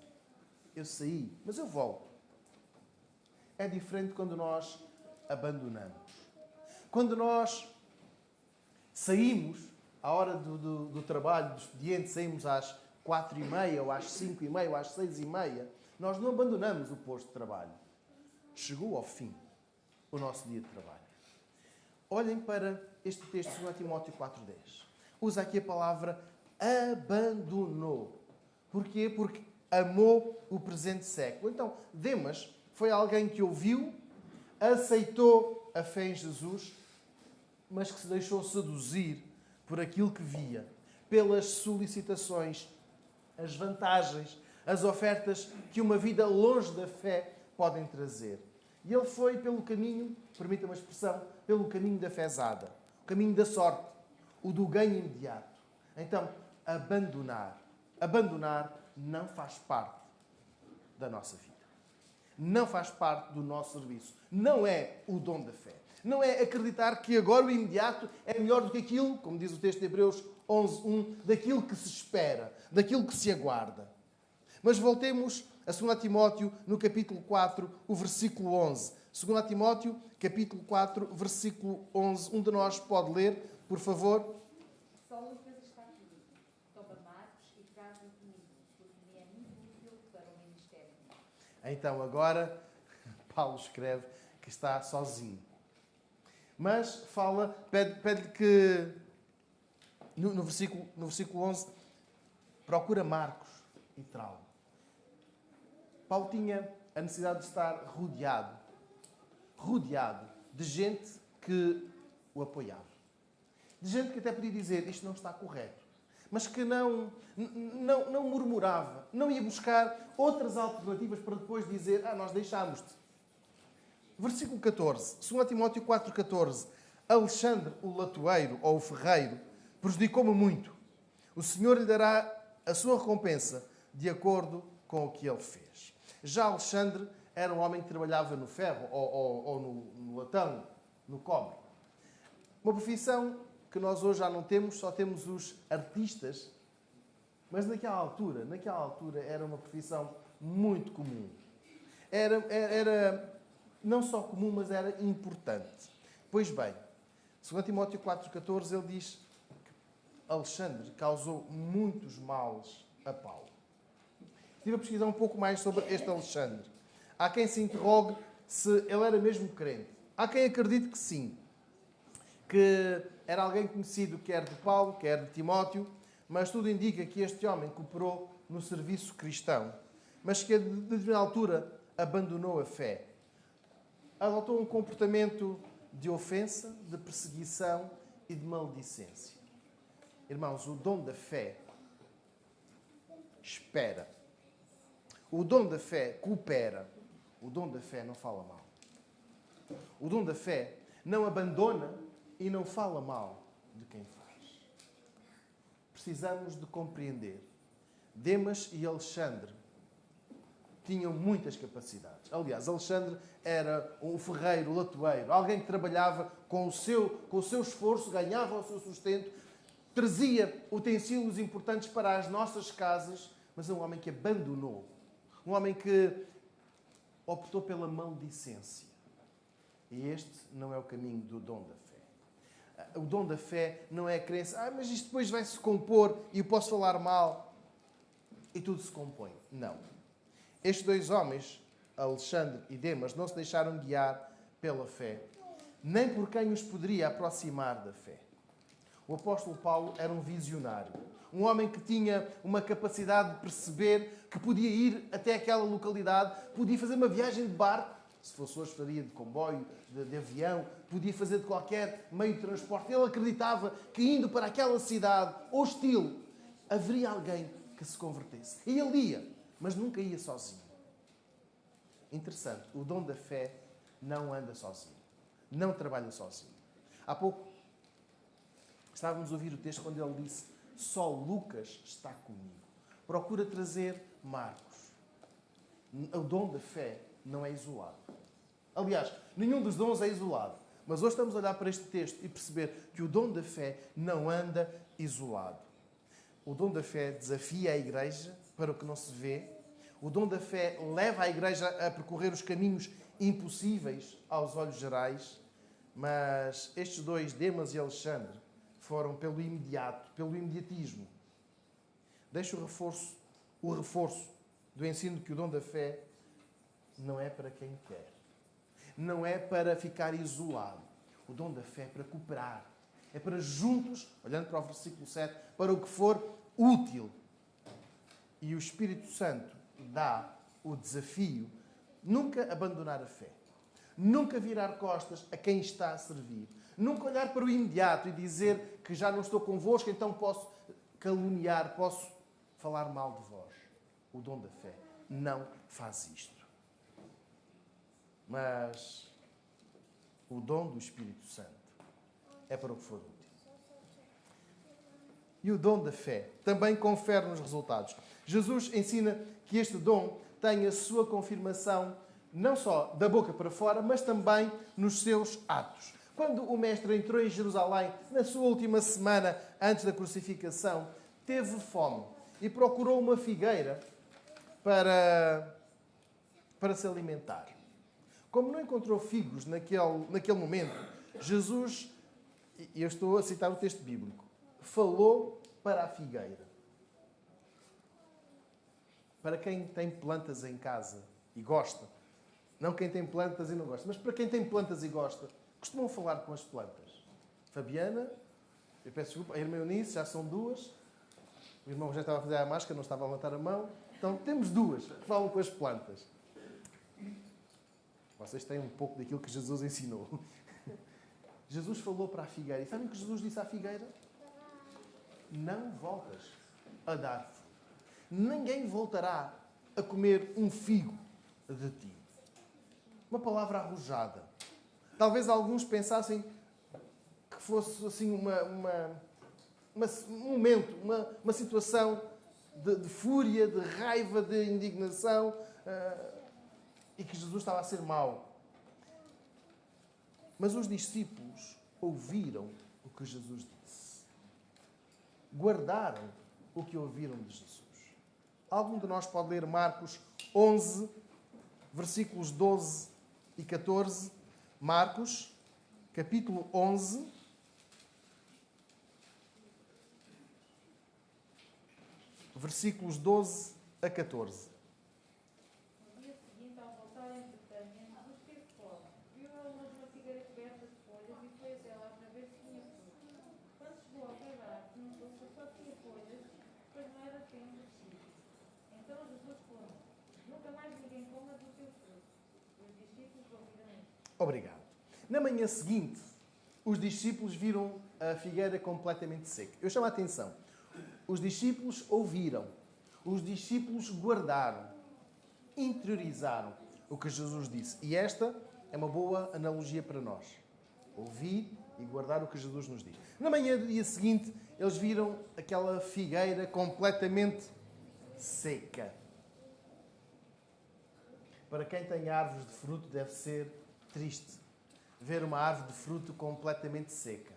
Speaker 4: Eu saí, mas eu volto. É diferente quando nós abandonamos. Quando nós saímos, à hora do trabalho, do expediente, saímos às 4h30, ou às 5h30, ou às 6h30, nós não abandonamos o posto de trabalho. Chegou ao fim o nosso dia de trabalho. Olhem para este texto de 2 Timóteo 4,10. Usa aqui a palavra abandonou. Porquê? Porque amou o presente século. Então, Demas foi alguém que ouviu, aceitou a fé em Jesus, mas que se deixou seduzir por aquilo que via, pelas solicitações, as vantagens, as ofertas que uma vida longe da fé podem trazer. E ele foi pelo caminho, permita-me a expressão, pelo caminho da fezada, o caminho da sorte, o do ganho imediato. Então, abandonar não faz parte da nossa vida. Não faz parte do nosso serviço. Não é o dom da fé. Não é acreditar que agora o imediato é melhor do que aquilo, como diz o texto de Hebreus 11:1, daquilo que se espera, daquilo que se aguarda. Mas voltemos a 2 Timóteo, no capítulo 4, o versículo 11. 2 Timóteo, capítulo 4, versículo 11. Um de nós pode ler, por favor.
Speaker 7: Só Lucas está aqui. Toma Marcos e traz-o comigo, porque me é muito útil para o ministério.
Speaker 4: Então, agora, Paulo escreve que está sozinho. Mas fala, pede-lhe que, no versículo 11, procura Marcos e traz-o. Paulo tinha a necessidade de estar rodeado de gente que o apoiava. De gente que até podia dizer, isto não está correto. Mas que não murmurava, não ia buscar outras alternativas para depois dizer, nós deixámos-te. Versículo 14, 2 Timóteo 4,14. Alexandre, o latoeiro ou o ferreiro, prejudicou-me muito. O Senhor lhe dará a sua recompensa de acordo com o que ele fez. Já Alexandre era um homem que trabalhava no ferro ou no latão, no cobre. Uma profissão que nós hoje já não temos, só temos os artistas, mas naquela altura era uma profissão muito comum. Era não só comum, mas era importante. Pois bem, 2 Timóteo 4,14, ele diz que Alexandre causou muitos males a Paulo. Estive a pesquisar um pouco mais sobre este Alexandre. Há quem se interrogue se ele era mesmo crente. Há quem acredite que sim. Que era alguém conhecido quer de Paulo, quer de Timóteo, mas tudo indica que este homem cooperou no serviço cristão, mas que a determinada altura abandonou a fé. Adotou um comportamento de ofensa, de perseguição e de maledicência. Irmãos, o dom da fé espera. O dom da fé coopera. O dom da fé não fala mal. O dom da fé não abandona e não fala mal de quem faz. Precisamos de compreender. Demas e Alexandre tinham muitas capacidades. Aliás, Alexandre era um ferreiro, latoeiro, alguém que trabalhava com o seu esforço, ganhava o seu sustento, trazia utensílios importantes para as nossas casas, mas é um homem que abandonou. Um homem que optou pela maldicência. E este não é o caminho do dom da fé. O dom da fé não é a crença, mas isto depois vai se compor e eu posso falar mal e tudo se compõe. Não. Estes dois homens, Alexandre e Demas, não se deixaram guiar pela fé, nem por quem os poderia aproximar da fé. O apóstolo Paulo era um visionário. Um homem que tinha uma capacidade de perceber que podia ir até aquela localidade, podia fazer uma viagem de barco, se fosse hoje faria de comboio, de avião, podia fazer de qualquer meio de transporte. Ele acreditava que indo para aquela cidade hostil, haveria alguém que se convertesse. E ele ia, mas nunca ia sozinho. Interessante, o dom da fé não anda sozinho. Não trabalha sozinho. Há pouco estávamos a ouvir o texto quando ele disse: só Lucas está comigo. Procura trazer Marcos. O dom da fé não é isolado. Aliás, nenhum dos dons é isolado. Mas hoje estamos a olhar para este texto e perceber que o dom da fé não anda isolado. O dom da fé desafia a igreja para o que não se vê. O dom da fé leva a igreja a percorrer os caminhos impossíveis aos olhos gerais. Mas estes dois, Demas e Alexandre, foram pelo imediato, pelo imediatismo. Deixo o reforço do ensino que o dom da fé não é para quem quer. Não é para ficar isolado. O dom da fé é para cooperar. É para juntos, olhando para o versículo 7, para o que for útil. E o Espírito Santo dá o desafio nunca abandonar a fé. Nunca virar costas a quem está a servir. Nunca olhar para o imediato e dizer que já não estou convosco, então posso caluniar, posso falar mal de vós. O dom da fé não faz isto. Mas o dom do Espírito Santo é para o que for útil. E o dom da fé também confere nos resultados. Jesus ensina que este dom tem a sua confirmação não só da boca para fora, mas também nos seus atos. Quando o Mestre entrou em Jerusalém, na sua última semana antes da crucificação, teve fome e procurou uma figueira para se alimentar. Como não encontrou figos naquele momento, Jesus, e eu estou a citar o texto bíblico, falou para a figueira. Para quem tem plantas em casa e gosta, não quem tem plantas e não gosta, mas para quem tem plantas e gosta, costumam falar com as plantas. Fabiana, eu peço desculpa, a irmã Eunice, já são duas. O irmão já estava a fazer a máscara, não estava a levantar a mão. Então temos duas que falam com as plantas. Vocês têm um pouco daquilo que Jesus ensinou. Jesus falou para a figueira. E sabem o que Jesus disse à figueira? Não voltas a dar fruto. Ninguém voltará a comer um figo de ti. Uma palavra arrojada. Talvez alguns pensassem que fosse assim um momento, uma situação de fúria, de raiva, de indignação, e que Jesus estava a ser mau. Mas os discípulos ouviram o que Jesus disse. Guardaram o que ouviram de Jesus. Algum de nós pode ler Marcos 11, versículos 12 e 14. Marcos, capítulo 11, versículos 12 a 14.
Speaker 6: No dia seguinte, ao voltarem de Betânia, Jesus teve fome. Viu a uma figueira coberta de folhas e foi até lá para ver se tinha fruto. Quando chegou ao pé da árvore, notou que só tinha folhas, pois não era tempo de fruto. Então Jesus falou: nunca mais ninguém coma do teu fruto. Os discípulos ouviram isso.
Speaker 4: Obrigado. Na manhã seguinte, os discípulos viram a figueira completamente seca. Eu chamo a atenção. Os discípulos ouviram. Os discípulos guardaram. Interiorizaram o que Jesus disse. E esta é uma boa analogia para nós. Ouvir e guardar o que Jesus nos diz. Na manhã do dia seguinte, eles viram aquela figueira completamente seca. Para quem tem árvores de fruto, deve ser triste ver uma árvore de fruto completamente seca.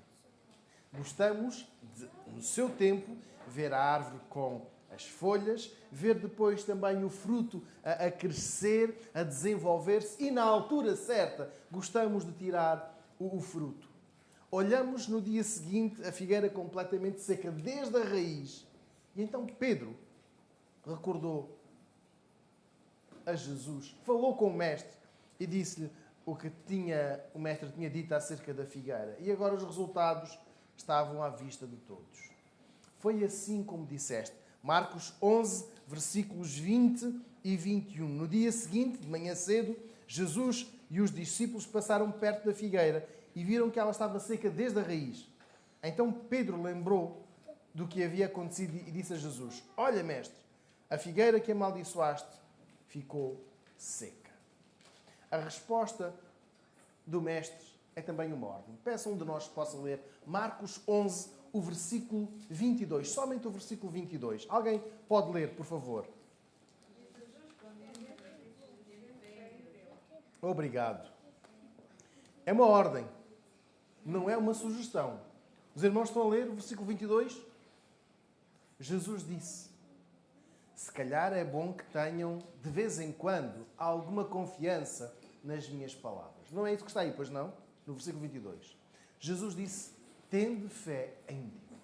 Speaker 4: Gostamos de, no seu tempo, ver a árvore com as folhas, ver depois também o fruto a crescer, a desenvolver-se e, na altura certa, gostamos de tirar o fruto. Olhamos no dia seguinte a figueira completamente seca, desde a raiz. E então Pedro recordou a Jesus, falou com o mestre e disse-lhe o que o mestre tinha dito acerca da figueira. E agora os resultados estavam à vista de todos. Foi assim como disseste. Marcos 11, versículos 20 e 21. No dia seguinte, de manhã cedo, Jesus e os discípulos passaram perto da figueira e viram que ela estava seca desde a raiz. Então Pedro lembrou do que havia acontecido e disse a Jesus: olha, mestre, a figueira que amaldiçoaste ficou seca. A resposta do mestre é também uma ordem. Peço a um de nós que possa ler Marcos 11, o versículo 22. Somente o versículo 22. Alguém pode ler, por favor? Obrigado. É uma ordem. Não é uma sugestão. Os irmãos estão a ler o versículo 22? Jesus disse: se calhar é bom que tenham, de vez em quando, alguma confiança nas minhas palavras. Não é isso que está aí, pois não? No versículo 22. Jesus disse: tende fé em Deus.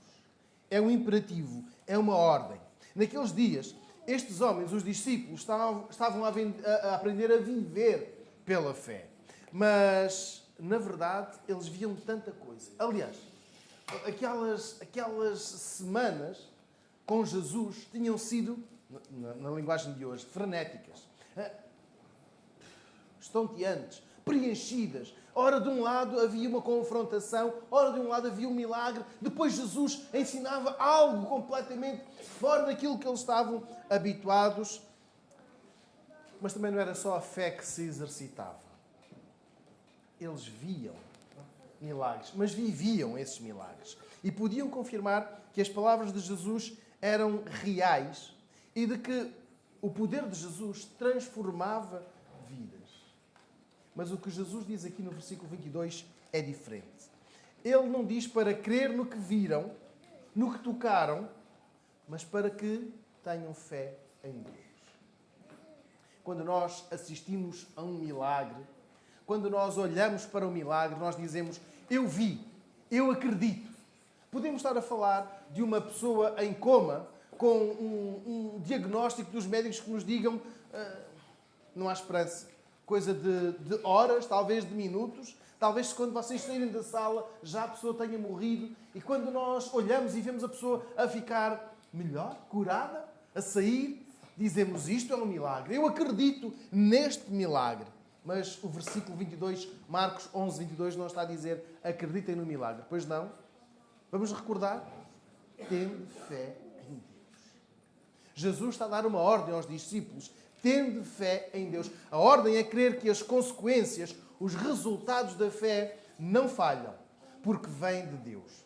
Speaker 4: É um imperativo, é uma ordem. Naqueles dias, estes homens, os discípulos, estavam a aprender a viver pela fé. Mas, na verdade, eles viam tanta coisa. Aliás, aquelas semanas com Jesus tinham sido, na linguagem de hoje, frenéticas, estonteantes, preenchidas. Ora, de um lado havia uma confrontação, ora, de um lado havia um milagre. Depois Jesus ensinava algo completamente fora daquilo que eles estavam habituados. Mas também não era só a fé que se exercitava. Eles viam milagres, mas viviam esses milagres. E podiam confirmar que as palavras de Jesus eram reais e de que o poder de Jesus transformava vidas. Mas o que Jesus diz aqui no versículo 22 é diferente. Ele não diz para crer no que viram, no que tocaram, mas para que tenham fé em Deus. Quando nós assistimos a um milagre, quando nós olhamos para o milagre, nós dizemos: eu vi, eu acredito. Podemos estar a falar de uma pessoa em coma, com um diagnóstico dos médicos que nos digam não há esperança. Coisa de horas, talvez de minutos. Talvez quando vocês saírem da sala já a pessoa tenha morrido. E quando nós olhamos e vemos a pessoa a ficar melhor, curada, a sair, dizemos: isto é um milagre. Eu acredito neste milagre. Mas o versículo 22, Marcos 11, 22, não está a dizer acreditem no milagre. Pois não? Vamos recordar? Tende fé em Deus. Jesus está a dar uma ordem aos discípulos. Tende fé em Deus. A ordem é crer que as consequências, os resultados da fé não falham, porque vêm de Deus.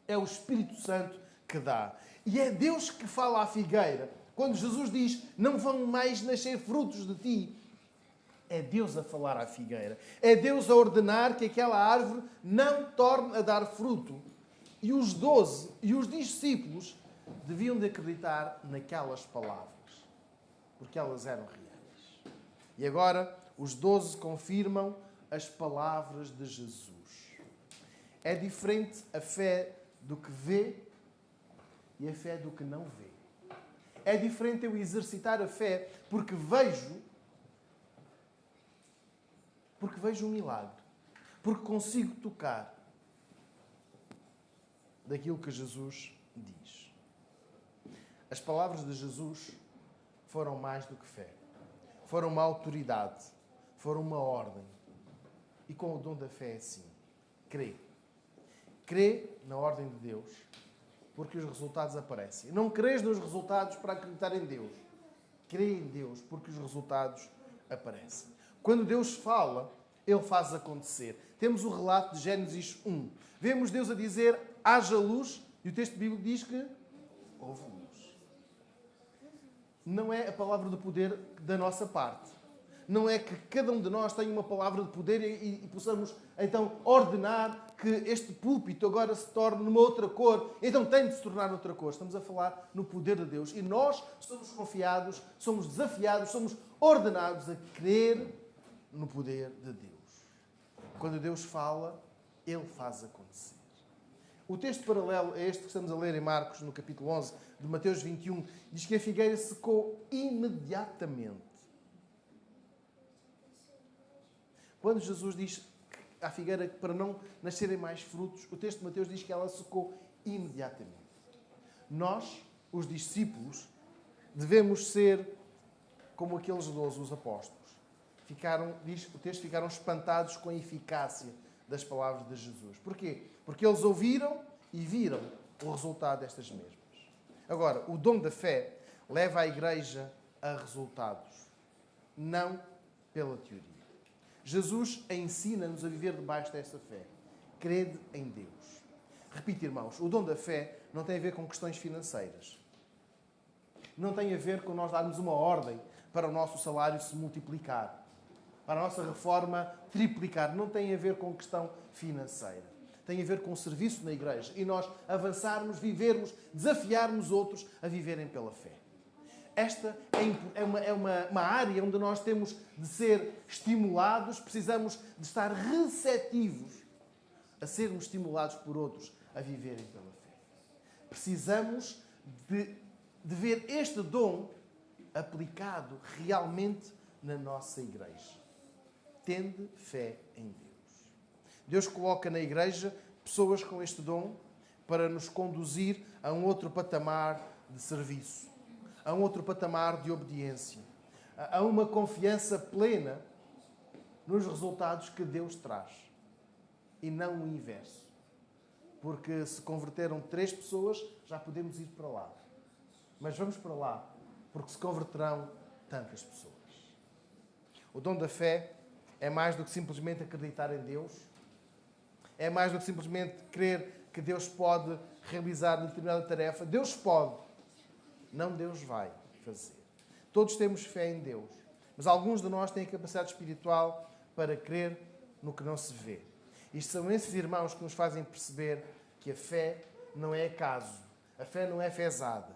Speaker 4: É o Espírito Santo que dá. E é Deus que fala à figueira. Quando Jesus diz: não vão mais nascer frutos de ti, é Deus a falar à figueira. É Deus a ordenar que aquela árvore não torne a dar fruto. E os 12 e os discípulos deviam de acreditar naquelas palavras, porque elas eram reais. E agora os 12 confirmam as palavras de Jesus. É diferente a fé do que vê e a fé do que não vê. É diferente eu exercitar a fé porque vejo um milagre, porque consigo tocar daquilo que Jesus diz. As palavras de Jesus foram mais do que fé. Foram uma autoridade. Foram uma ordem. E com o dom da fé é assim. Crê. Crê na ordem de Deus, porque os resultados aparecem. Não crês nos resultados para acreditar em Deus. Crê em Deus, porque os resultados aparecem. Quando Deus fala, Ele faz acontecer. Temos o relato de Gênesis 1. Vemos Deus a dizer, haja luz, e o texto bíblico diz que houve luz. Não é a palavra de poder da nossa parte. Não é que cada um de nós tenha uma palavra de poder e possamos, então, ordenar que este púlpito agora se torne numa outra cor. Então tem de se tornar outra cor. Estamos a falar no poder de Deus. E nós somos confiados, somos desafiados, somos ordenados a crer no poder de Deus. Quando Deus fala, Ele faz acontecer. O texto paralelo a este que estamos a ler em Marcos, no capítulo 11, de Mateus 21, diz que a figueira secou imediatamente. Quando Jesus diz à figueira para não nascerem mais frutos, o texto de Mateus diz que ela secou imediatamente. Nós, os discípulos, devemos ser como aqueles 12, os apóstolos. Diz o texto, ficaram espantados com a eficácia das palavras de Jesus. Porquê? Porque eles ouviram e viram o resultado destas mesmas. Agora, o dom da fé leva a igreja a resultados, não pela teoria. Jesus ensina-nos a viver debaixo dessa fé. Crede em Deus. Repito, irmãos, o dom da fé não tem a ver com questões financeiras. Não tem a ver com nós darmos uma ordem para o nosso salário se multiplicar, para a nossa reforma triplicar. Não tem a ver com questão financeira. Tem a ver com o serviço na igreja e nós avançarmos, vivermos, desafiarmos outros a viverem pela fé. Esta é uma área onde nós temos de ser estimulados, precisamos de estar receptivos a sermos estimulados por outros a viverem pela fé. Precisamos de ver este dom aplicado realmente na nossa igreja. Tende fé em Deus. Deus coloca na igreja pessoas com este dom para nos conduzir a um outro patamar de serviço, a um outro patamar de obediência, a uma confiança plena nos resultados que Deus traz e não o inverso. Porque se converteram 3 pessoas, já podemos ir para lá. Mas vamos para lá, porque se converterão tantas pessoas. O dom da fé é mais do que simplesmente acreditar em Deus, é mais do que simplesmente crer que Deus pode realizar determinada tarefa. Deus pode, não Deus vai fazer. Todos temos fé em Deus, mas alguns de nós têm a capacidade espiritual para crer no que não se vê. E são esses irmãos que nos fazem perceber que a fé não é acaso, a fé não é fezada.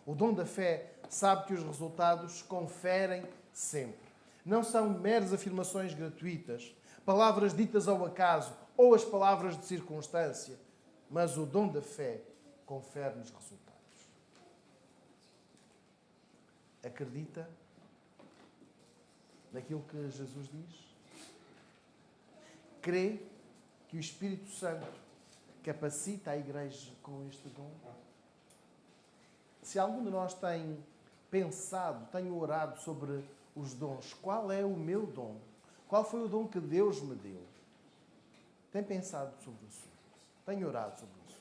Speaker 4: O dom da fé sabe que os resultados conferem sempre. Não são meras afirmações gratuitas, palavras ditas ao acaso ou as palavras de circunstância, mas o dom da fé confere-nos resultados. Acredita naquilo que Jesus diz? Crê que o Espírito Santo capacita a igreja com este dom? Se algum de nós tem pensado, tem orado sobre os dons, qual é o meu dom? Qual foi o dom que Deus me deu? Tem pensado sobre isso? Tem orado sobre isso?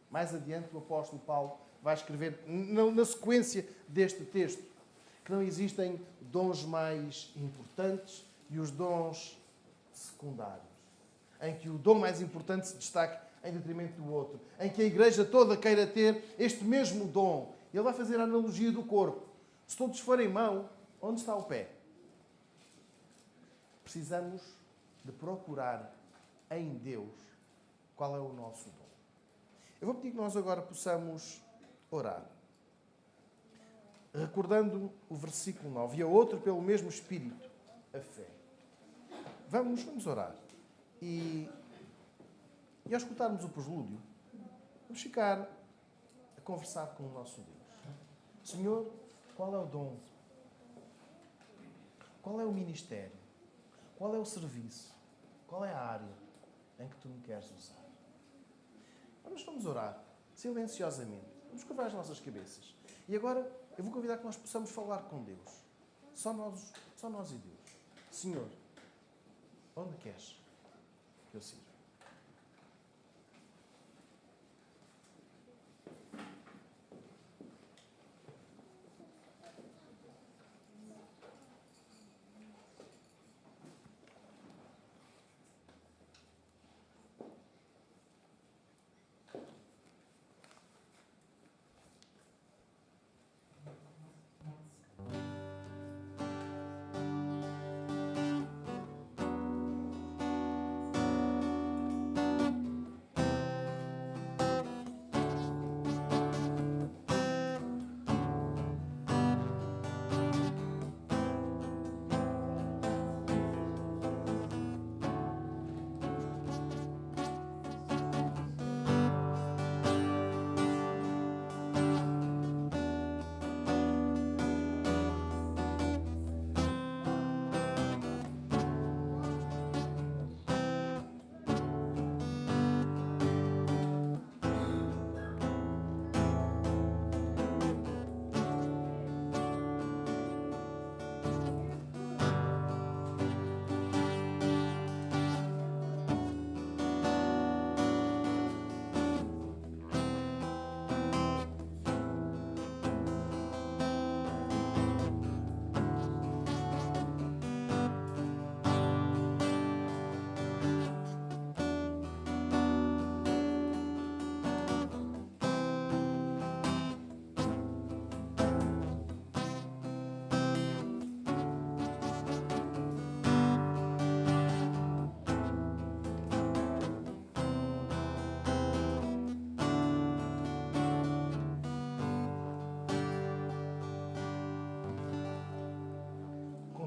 Speaker 4: Mais adiante, o apóstolo Paulo vai escrever, na sequência deste texto, que não existem dons mais importantes e os dons secundários, em que o dom mais importante se destaque em detrimento do outro, em que a igreja toda queira ter este mesmo dom. Ele vai fazer a analogia do corpo. Se todos forem mão, onde está o pé? Precisamos de procurar em Deus qual é o nosso dom. Eu vou pedir que nós agora possamos orar. Recordando o versículo 9. E a outro pelo mesmo Espírito, a fé. Vamos orar. E ao escutarmos o preslúdio, vamos ficar a conversar com o nosso Deus. Senhor, qual é o dom? Qual é o ministério? Qual é o serviço? Qual é a área em que Tu me queres usar? Vamos orar, silenciosamente. Vamos curvar as nossas cabeças. E agora, eu vou convidar que nós possamos falar com Deus. Só nós e Deus. Senhor, onde queres que eu sirva?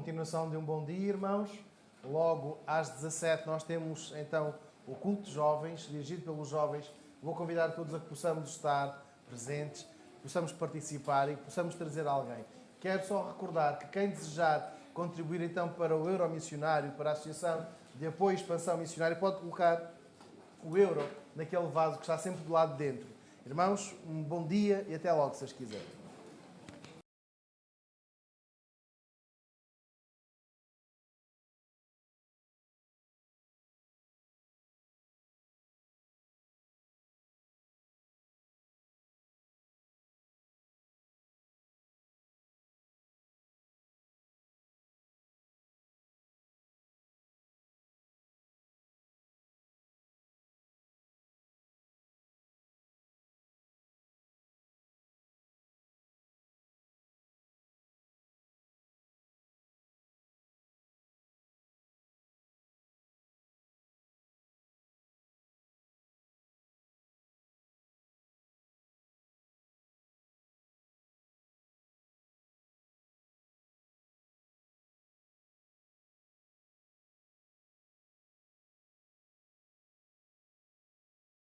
Speaker 4: continuação de um bom dia, irmãos. Logo às 17 nós temos então o culto de jovens, dirigido pelos jovens. Vou convidar todos a que possamos estar presentes, possamos participar e possamos trazer alguém. Quero só recordar que quem desejar contribuir então para o Euro Missionário, para a Associação de Apoio e Expansão Missionária, pode colocar o euro naquele vaso que está sempre do lado de dentro. Irmãos, um bom dia e até logo, se as quiserem.